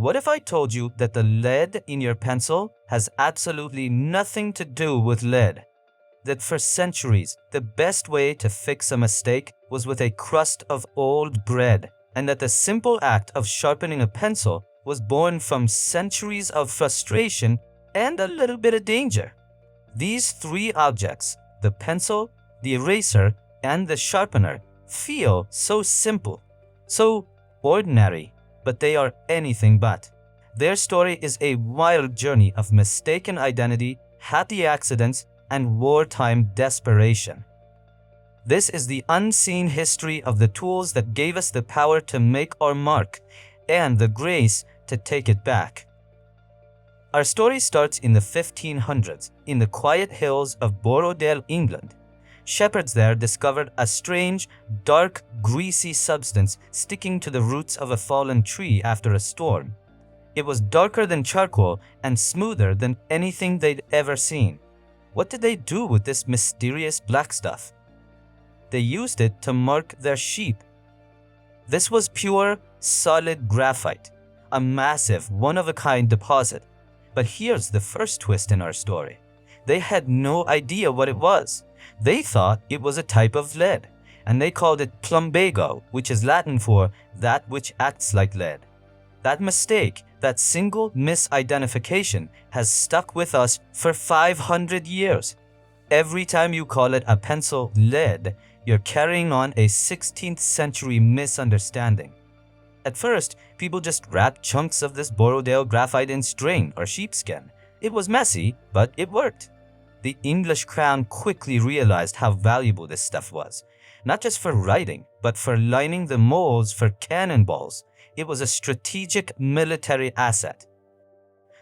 What if I told you that the lead in your pencil has absolutely nothing to do with lead? That for centuries, the best way to fix a mistake was with a crust of old bread, and that the simple act of sharpening a pencil was born from centuries of frustration and a little bit of danger. These three objects, the pencil, the eraser, and the sharpener, feel so simple, so ordinary, but they are anything but. Their story is a wild journey of mistaken identity, happy accidents, and wartime desperation. This is the unseen history of the tools that gave us the power to make our mark and the grace to take it back. Our story starts in the 1500s in the quiet hills of Borrowdale, England. Shepherds there discovered a strange, dark, greasy substance sticking to the roots of a fallen tree after a storm. It was darker than charcoal and smoother than anything they'd ever seen. What did they do with this mysterious black stuff? They used it to mark their sheep. This was pure, solid graphite, a massive, one-of-a-kind deposit. But here's the first twist in our story. They had no idea what it was. They thought it was a type of lead, and they called it plumbago, which is Latin for that which acts like lead. That mistake, that single misidentification, has stuck with us for 500 years. Every time you call it a pencil lead, you're carrying on a 16th century misunderstanding. At first, people just wrapped chunks of this Borrowdale graphite in string or sheepskin. It was messy, but it worked. The English crown quickly realized how valuable this stuff was, not just for writing, but for lining the molds for cannonballs. It was a strategic military asset.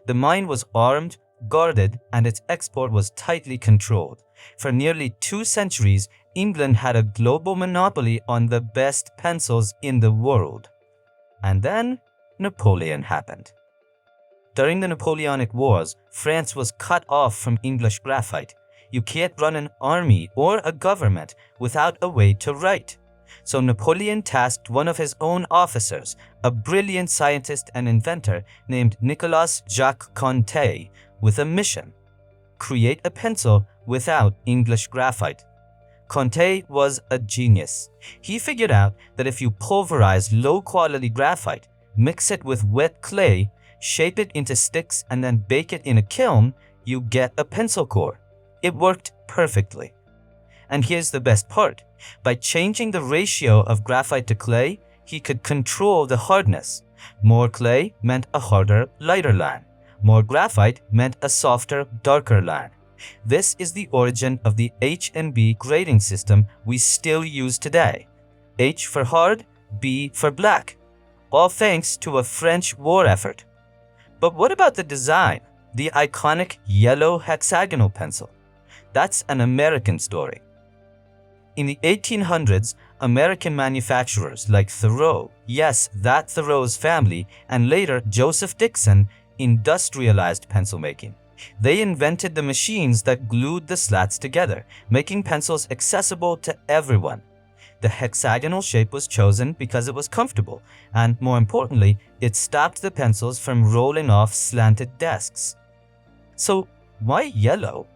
The mine was armed, guarded, and its export was tightly controlled. For nearly 2 centuries, England had a global monopoly on the best pencils in the world. And then Napoleon happened. During the Napoleonic Wars, France was cut off from English graphite. You can't run an army or a government without a way to write. So Napoleon tasked one of his own officers, a brilliant scientist and inventor named Nicolas-Jacques Conté, with a mission: create a pencil without English graphite. Conté was a genius. He figured out that if you pulverize low-quality graphite, mix it with wet clay, shape it into sticks, and then bake it in a kiln, you get a pencil core. It worked perfectly. And here's the best part. By changing the ratio of graphite to clay, he could control the hardness. More clay meant a harder, lighter line. More graphite meant a softer, darker line. This is the origin of the H&B grading system we still use today. H for hard, B for black. All thanks to a French war effort. But what about the design? The iconic yellow hexagonal pencil. That's an American story. In the 1800s, American manufacturers like Thoreau, yes, that Thoreau's family, and later Joseph Dixon, industrialized pencil making. They invented the machines that glued the slats together, making pencils accessible to everyone. The hexagonal shape was chosen because it was comfortable, and more importantly, it stopped the pencils from rolling off slanted desks. So, why yellow?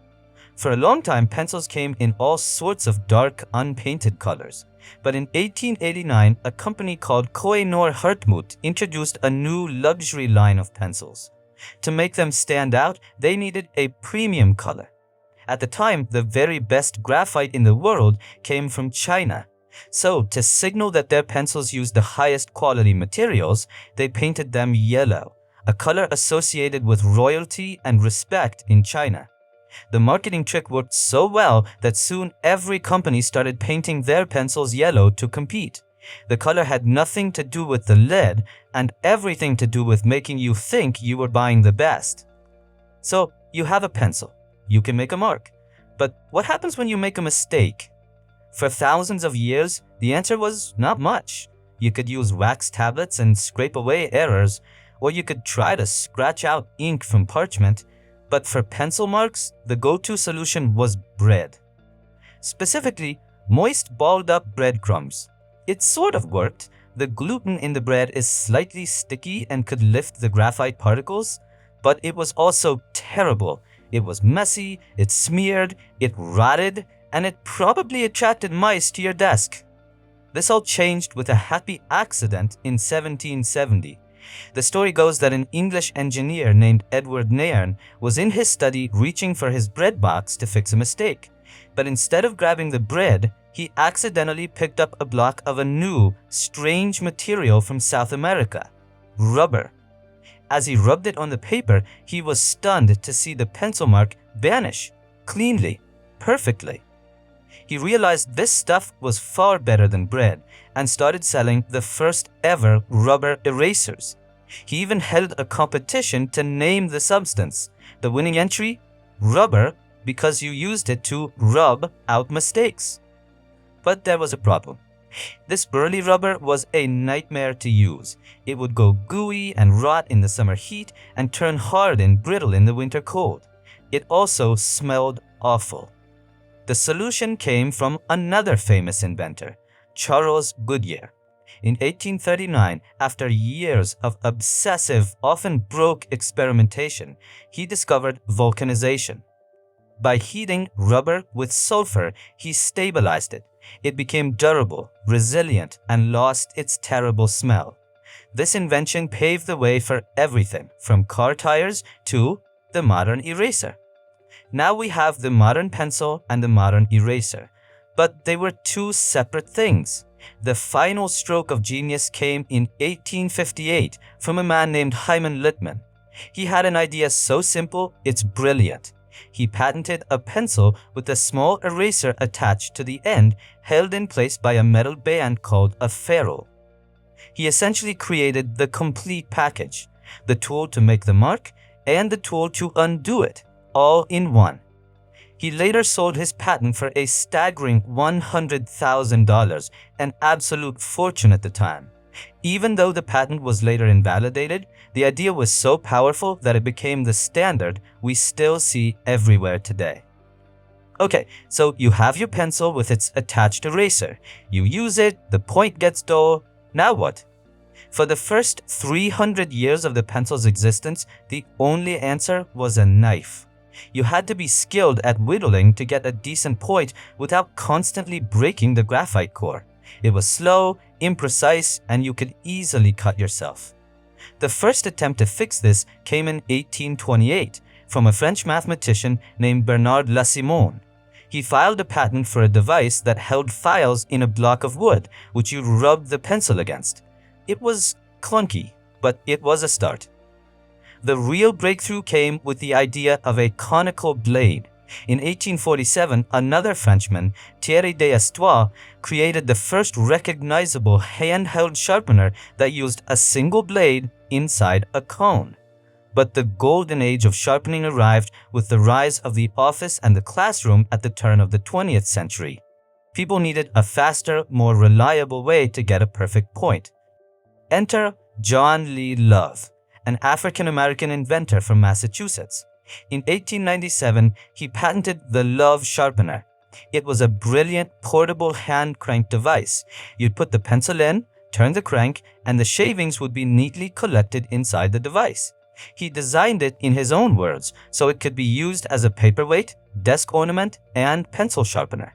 For a long time, pencils came in all sorts of dark, unpainted colors. But in 1889, a company called Koh-I-Noor introduced a new luxury line of pencils. To make them stand out, they needed a premium color. At the time, the very best graphite in the world came from China. So, to signal that their pencils used the highest quality materials, they painted them yellow, a color associated with royalty and respect in China. The marketing trick worked so well that soon every company started painting their pencils yellow to compete. The color had nothing to do with the lead and everything to do with making you think you were buying the best. So, you have a pencil. You can make a mark. But what happens when you make a mistake? For thousands of years, the answer was not much. You could use wax tablets and scrape away errors, or you could try to scratch out ink from parchment. But for pencil marks, the go-to solution was bread. Specifically, moist balled-up breadcrumbs. It sort of worked, The gluten in the bread is slightly sticky and could lift the graphite particles, but it was also terrible. It was messy, it smeared, it rotted, and it probably attracted mice to your desk. This all changed with a happy accident in 1770. The story goes that an English engineer named Edward Nairn was in his study reaching for his bread box to fix a mistake. But instead of grabbing the bread, he accidentally picked up a block of a new, strange material from South America: rubber. As he rubbed it on the paper, he was stunned to see the pencil mark vanish, cleanly, perfectly. He realized this stuff was far better than bread and started selling the first ever rubber erasers. He even held a competition to name the substance. The winning entry? Rubber, because you used it to rub out mistakes. But there was a problem. This burly rubber was a nightmare to use. It would go gooey and rot in the summer heat and turn hard and brittle in the winter cold. It also smelled awful. The solution came from another famous inventor, Charles Goodyear. In 1839, after years of obsessive, often broke experimentation, he discovered vulcanization. By heating rubber with sulfur, he stabilized it. It became durable, resilient, and lost its terrible smell. This invention paved the way for everything from car tires to the modern eraser. Now we have the modern pencil and the modern eraser, but they were two separate things. The final stroke of genius came in 1858 from a man named Hyman Littman. He had an idea so simple, it's brilliant. He patented a pencil with a small eraser attached to the end, held in place by a metal band called a ferrule. He essentially created the complete package, the tool to make the mark and the tool to undo it, all in one. He later sold his patent for a staggering $100,000, an absolute fortune at the time. Even though the patent was later invalidated, the idea was so powerful that it became the standard we still see everywhere today. Okay, so you have your pencil with its attached eraser. You use it, the point gets dull. Now what? For the first 300 years of the pencil's existence, the only answer was a knife. You had to be skilled at whittling to get a decent point without constantly breaking the graphite core. It was slow, imprecise, and you could easily cut yourself. The first attempt to fix this came in 1828 from a French mathematician named Bernard Lasimone. He filed a patent for a device that held files in a block of wood, which you rubbed the pencil against. It was clunky, but it was a start. The real breakthrough came with the idea of a conical blade. In 1847, another Frenchman, Thierry d'Estoile, created the first recognizable handheld sharpener that used a single blade inside a cone. But the golden age of sharpening arrived with the rise of the office and the classroom at the turn of the 20th century. People needed a faster, more reliable way to get a perfect point. Enter John Lee Love, an African-American inventor from Massachusetts. In 1897, he patented the Love Sharpener. It was a brilliant portable hand-crank device. You'd put the pencil in, turn the crank, and the shavings would be neatly collected inside the device. He designed it in his own words, so it could be used as a paperweight, desk ornament, and pencil sharpener.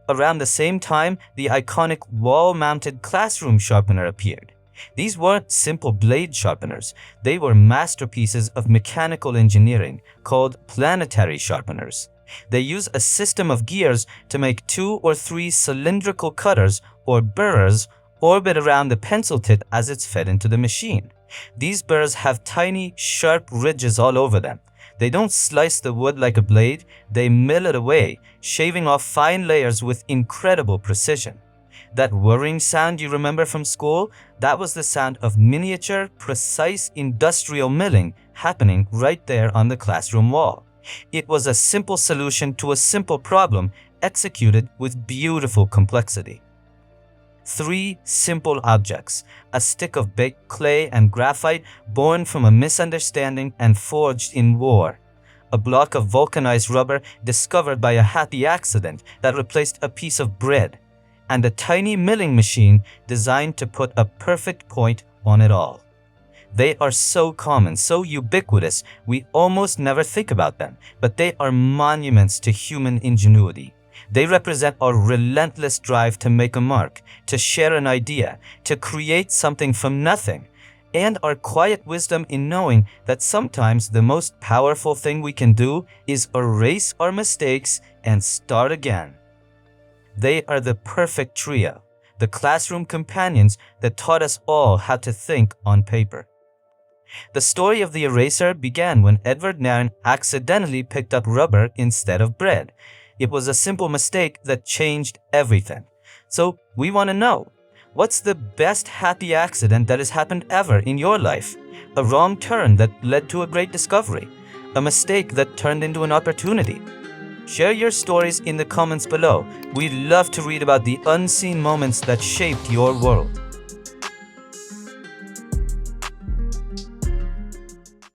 Around the same time, the iconic wall-mounted classroom sharpener appeared. These weren't simple blade sharpeners. They were masterpieces of mechanical engineering called planetary sharpeners. They use a system of gears to make 2 or 3 cylindrical cutters or burrs orbit around the pencil tip as it's fed into the machine. These burrs have tiny, sharp ridges all over them. They don't slice the wood like a blade, they mill it away, shaving off fine layers with incredible precision. That whirring sound you remember from school, that was the sound of miniature, precise industrial milling happening right there on the classroom wall. It was a simple solution to a simple problem, executed with beautiful complexity. 3 simple objects, a stick of baked clay and graphite born from a misunderstanding and forged in war. A block of vulcanized rubber discovered by a happy accident that replaced a piece of bread. and a tiny milling machine designed to put a perfect point on it all. They are so common, so ubiquitous, we almost never think about them, but they are monuments to human ingenuity. They represent our relentless drive to make a mark, to share an idea, to create something from nothing, and our quiet wisdom in knowing that sometimes the most powerful thing we can do is erase our mistakes and start again. They are the perfect trio, the classroom companions that taught us all how to think on paper. The story of the eraser began when Edward Nairn accidentally picked up rubber instead of bread. It was a simple mistake that changed everything. So we want to know, what's the best happy accident that has happened ever in your life? A wrong turn that led to a great discovery? A mistake that turned into an opportunity? Share your stories in the comments below. We'd love to read about the unseen moments that shaped your world.